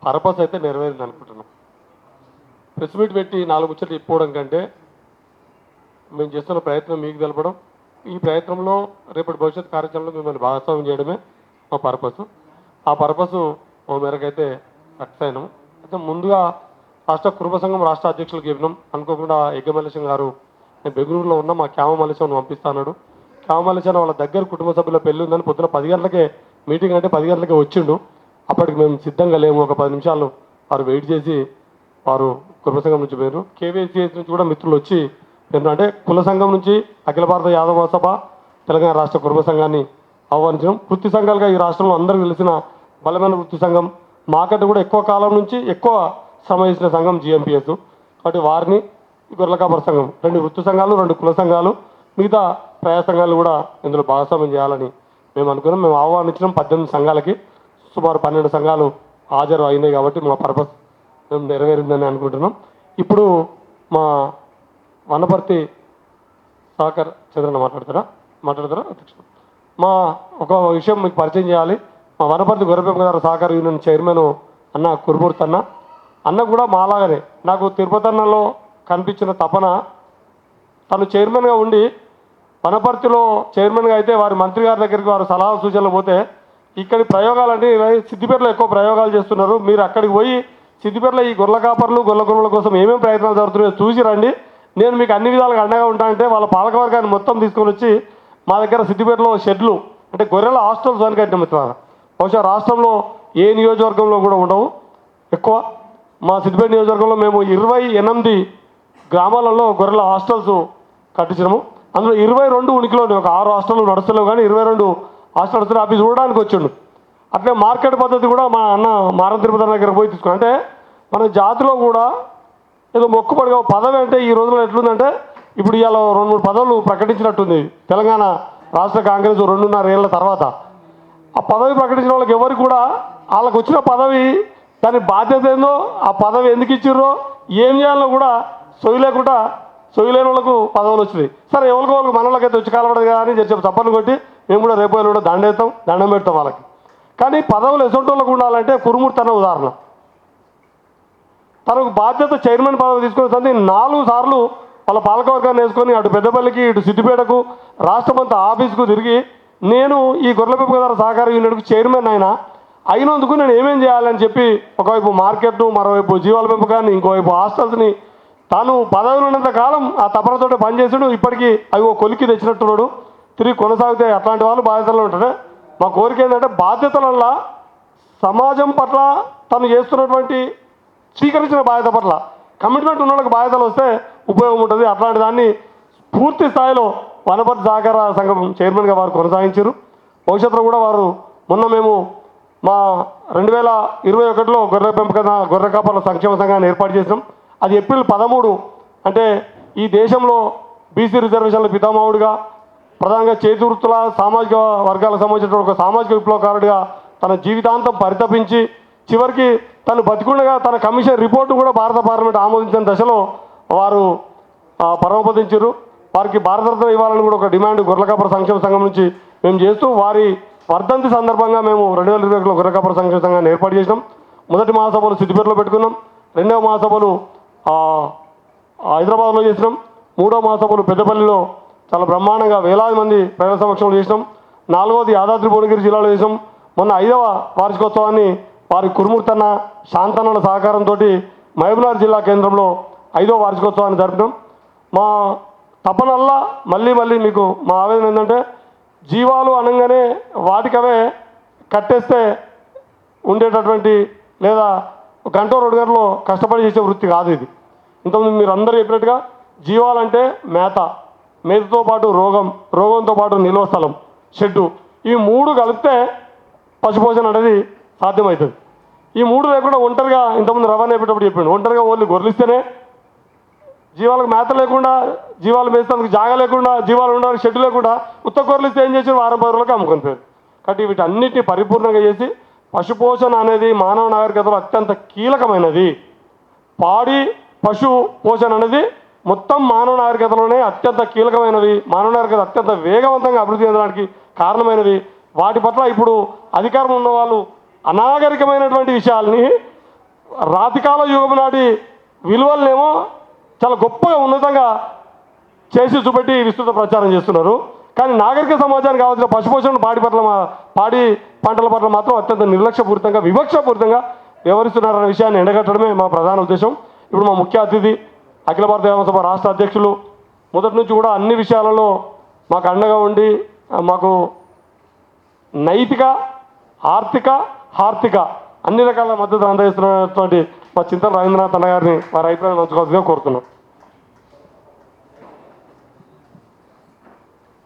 Purpose అయితే నెరవేరింది అనుకుంటున్నాం. ప్రెస్ మీట్ పెట్టి 4 ముచ్చట్లు చెప్పుకోవడం కంటే మేము చేస్తున్న ప్రయత్నం మీకు తెలపడం, ఈ ప్రయత్నంలో రేపటి భవిష్యత్ కార్యాచరణలో మిమ్మల్ని భాగస్వామ్యం చేయడమే మా పర్పస్. ఆ పర్పస్ ఓ మేరకైతే సక్సెస్ అయినాము. అయితే ముందుగా రాష్ట్ర కుటుంబ సంఘం రాష్ట్ర అధ్యక్షులకు చెప్పినాం. అనుకోకుండా యజ్ఞమల్లేశం గారు నేను బెంగళూరులో ఉన్నా, మా క్యామ మల్లేశం పంపిస్తాడు. క్యామ మల్లేశం వాళ్ళ దగ్గర కుటుంబ సభ్యుల పెళ్లి ఉందని పొద్దున 10 గంటలకే మీటింగ్ అంటే 10 గంటలకే వచ్చిండు. అప్పటికి మేము సిద్ధంగా లేము. ఒక 10 నిమిషాలు వారు వెయిట్ చేసి వారు కుటుంబ సంఘం నుంచి పోయారు. కేవీసీఎస్ నుంచి కూడా మిత్రులు వచ్చి అంటే కుల సంఘం నుంచి అఖిల భారత యాదవ సభ తెలంగాణ రాష్ట్ర కుటుంబ సంఘాన్ని ఆహ్వానించడం. వృత్తి సంఘాలుగా ఈ రాష్ట్రంలో అందరికీ తెలిసిన బలమైన వృత్తి సంఘం, మాకంటే కూడా ఎక్కువ కాలం నుంచి ఎక్కువ శ్రమ చేసిన సంఘం జిఎంపిఎస్. కాబట్టి వారిని గొర్రెల కాపర సంఘం 2 వృత్తి సంఘాలు, 2 కుల సంఘాలు, మిగతా ప్రజా సంఘాలు కూడా ఇందులో భాగస్వామ్యం చేయాలని మేము అనుకున్నాం. మేము ఆహ్వానించడం 18 సంఘాలకి, సుమారు 12 సంఘాలు హాజరు అయినాయి. కాబట్టి మా పర్పస్ మేము నెరవేరిందని అనుకుంటున్నాం. ఇప్పుడు మా వనపర్తి సాకర్ చంద్రన్న మాట్లాడతారా అధ్యక్షుడు? మా ఒక విషయం మీకు పరిచయం చేయాలి. మా వనపర్తి గొర్రెపెంపదారు సహకార యూనియన్ చైర్మన్ అన్న కురుమూర్తి అన్న కూడా మాలాగానే నాకు తిరుపతి అన్నలో కనిపించిన తపన, తను చైర్మన్గా ఉండి వనపర్తిలో చైర్మన్గా అయితే వారి మంత్రి గారి దగ్గరికి వారు సలహా సూచనలు పోతే ఇక్కడి ప్రయోగాలన్నీ సిద్దిపేటలో ఎక్కువ ప్రయోగాలు చేస్తున్నారు, మీరు అక్కడికి పోయి సిద్దిపేటలో ఈ గొర్రెల కాపర్లు గొర్రెల కోసం ఏమేమి ప్రయత్నాలు జరుగుతున్నాయో చూసి రండి, నేను మీకు అన్ని విధాలుగా అండగా ఉంటానంటే వాళ్ళ పాలకవర్గాన్ని మొత్తం తీసుకొని వచ్చి మా దగ్గర సిద్దిపేటలో షెడ్లు అంటే గొర్రెల హాస్టల్స్ అని కట్టిన మిత్రులు. బహుశా రాష్ట్రంలో ఏ నియోజకవర్గంలో కూడా ఉండవు. ఎక్కువ మా సిద్దిపేట నియోజకవర్గంలో మేము 28 గ్రామాలలో గొర్రెల హాస్టల్స్ కట్టించినాము. అందులో 22 ఉనికిలో, ఒక 6 హాస్టల్ నడుస్తలేవు కానీ 22 హాస్టల్స్ అవి చూడడానికి వచ్చిండు. అట్లే మార్కెట్ పద్ధతి కూడా మా అన్న మారం తిరుపతి దగ్గర పోయి తీసుకున్నాం. అంటే మన జాతిలో కూడా ఏదో మొక్కుపడిగా పదవి అంటే ఈ రోజుల్లో ఎట్లుందంటే, ఇప్పుడు ఇవాళ 2-3 పదవులు ప్రకటించినట్టుంది తెలంగాణ రాష్ట్ర కాంగ్రెస్ 2.5 ఏళ్ల తర్వాత. ఆ పదవి ప్రకటించిన వాళ్ళకి ఎవరికి కూడా వాళ్ళకు వచ్చిన పదవి దాని బాధ్యత ఏందో, ఆ పదవి ఎందుకు ఇచ్చిర్రో, ఏం చేయాలో కూడా సొయ్యలేని వాళ్ళకు పదవులు వచ్చినాయి. సరే ఎవరికి వాళ్ళకి మనలకైతే వచ్చి కాలపడదు కదా అని చెప్పి చప్పట్లు కొట్టి మేము కూడా రేపు కూడా దండం పెడతాం వాళ్ళకి. కానీ పదవులు ఎసొంటి వాళ్ళకు ఉండాలంటే కురుమూర్తి అన్న ఉదాహరణ. తనకు బాధ్యత చైర్మన్ పదవి తీసుకునే సంది 4 సార్లు వాళ్ళ పాలకవర్గాన్ని వేసుకొని అటు పెద్దపల్లికి ఇటు సిద్దిపేటకు రాష్ట్రమంతా ఆఫీసుకు తిరిగి నేను ఈ గొర్రెల పెంపకదారు సహకార యూనియన్కు చైర్మన్ అయినందుకు నేను ఏమేం చేయాలని చెప్పి ఒకవైపు మార్కెట్ను, మరోవైపు జీవాల పెంపకాన్ని, ఇంకోవైపు హాస్టల్స్ని తాను పదవిలో ఉన్నంత కాలం ఆ తపనతోటే పనిచేసాడు. ఇప్పటికీ అవి కొలికి తెచ్చినట్టున్నాడు. తిరిగి కొనసాగితే అట్లాంటి వాళ్ళు బాధ్యతలు ఉంటారు. మా కోరిక ఏంటంటే బాధ్యతలల్లా సమాజం పట్ల తను చేస్తున్నటువంటి స్వీకరించిన బాధ్యత పట్ల కమిట్మెంట్ ఉన్న వాళ్ళకి బాధ్యతలు వస్తే ఉపయోగం ఉంటుంది. అట్లాంటి దాన్ని పూర్తి స్థాయిలో వనపర్తి సహకార సంఘం చైర్మన్గా వారు కొనసాగించారు. భవిష్యత్తులో కూడా వారు మేము మా 2021లో గొర్రె కాపర్ల సంక్షేమ సంఘాన్ని ఏర్పాటు చేసినాం. అది ఏప్రిల్ 13 అంటే ఈ దేశంలో బీసీ రిజర్వేషన్ల పితామహుడిగా, ప్రధానంగా చేతి వృత్తుల సామాజిక వర్గాలకు సంబంధించిన ఒక సామాజిక విప్లవకారుడిగా తన జీవితాంతం పరితపించి చివరికి తను బతికుండగా తన కమిషన్ రిపోర్టు కూడా భారత పార్లమెంట్ ఆమోదించిన దశలో వారు పరమపదించారు. వారికి భారతరత్న ఇవ్వాలని కూడా ఒక డిమాండ్ గొర్రెల కాపర సంక్షేమ సంఘం నుంచి మేము చేస్తూ వారి వర్ధంతి సందర్భంగా మేము 2021లో గొర్రెల కాపర సంక్షేమ సంఘాన్ని ఏర్పాటు చేసినాం. మొదటి మహాసభలు సిద్దిపేటలో పెట్టుకున్నాం, 2వ మహాసభలు హైదరాబాద్లో చేసినాం, 3వ మహాసభలు పెద్దపల్లిలో చాలా బ్రహ్మాండంగా వేలాది మంది ప్రజల సమక్షంలో చేసినాం, 4వది యాదాద్రి భువనగిరి జిల్లాలో చేసినాం. మొన్న 5వ వార్షికోత్సవాన్ని వారి కురుమూర్తన్న శాంతన్నల సహకారంతో మహబూబ్నగర్ జిల్లా కేంద్రంలో 5వ వార్షికోత్సవాన్ని జరిపినాం. మా తపనల్లా మళ్ళీ మీకు మా ఆవేదన ఏంటంటే, జీవాలు అనగానే వాటికవే కట్టేస్తే ఉండేటటువంటి లేదా 1 గంట 2 గంటలో కష్టపడి చేసే వృత్తి కాదు ఇది. ఇంతకుముందు మీరు అందరూ చెప్పినట్టుగా జీవాలంటే మేతతో పాటు రోగంతో పాటు నిల్వ స్థలం, షెడ్డు, ఈ 3 కలిపితే పశుపోషణ అనేది సాధ్యమవుతుంది. ఈ 3 లేకుండా ఒంటరిగా ఇంతకుముందు రవాణా అయిపోయేటప్పుడు చెప్పాడు, ఒంటరిగా ఓన్లీ గొర్రెలిస్తేనే జీవాలకు మేత లేకుండా, జీవాలు మేసేందుకు జాగా లేకుండా, జీవాలు ఉండడానికి షెడ్డు లేకుండా ఉత్త గొర్రెలిస్తే ఏం చేసి వారం 10 రోజులకు అమ్ముకొని పోయారు. కాబట్టి వీటన్నిటిని పరిపూర్ణంగా చేసి పశుపోషణ అనేది మానవ నాగరికతలో అత్యంత కీలకమైనది. పాడి పశు పోషణ అనేది మొత్తం మానవ నాగరికతలోనే అత్యంత కీలకమైనవి, మానవ నాగరికత అత్యంత వేగవంతంగా అభివృద్ధి చెందడానికి కారణమైనవి. వాటి పట్ల ఇప్పుడు అధికారం ఉన్న వాళ్ళు అనాగరికమైనటువంటి విషయాల్ని రాతికాల యుగం నాటి విలువలనేమో చాలా గొప్పగా ఉన్నతంగా చేసి చూపెట్టి విస్తృత ప్రచారం చేస్తున్నారు. కానీ నాగరిక సమాజానికి కావాల్సిన పశుపోషణ పాడి పంటల పట్ల మాత్రం అత్యంత నిర్లక్ష్యపూరితంగా వివక్షపూరితంగా వ్యవహరిస్తున్నారన్న విషయాన్ని ఎండగట్టడమే మా ప్రధాన ఉద్దేశం. ఇప్పుడు మా ముఖ్య అతిథి అఖిల భారత వ్యామసభ రాష్ట్ర అధ్యక్షులు మొదటి నుంచి కూడా అన్ని విషయాలలో మాకు అండగా ఉండి మాకు నైతిక ఆర్థిక అన్ని రకాల మద్దతు అందజేస్తున్నటువంటి మా చింతల రవీంద్రనాథ్ అన్న గారిని వారి అభిప్రాయం పంచుకోవాల్సిందిగా కోరుతున్నాం.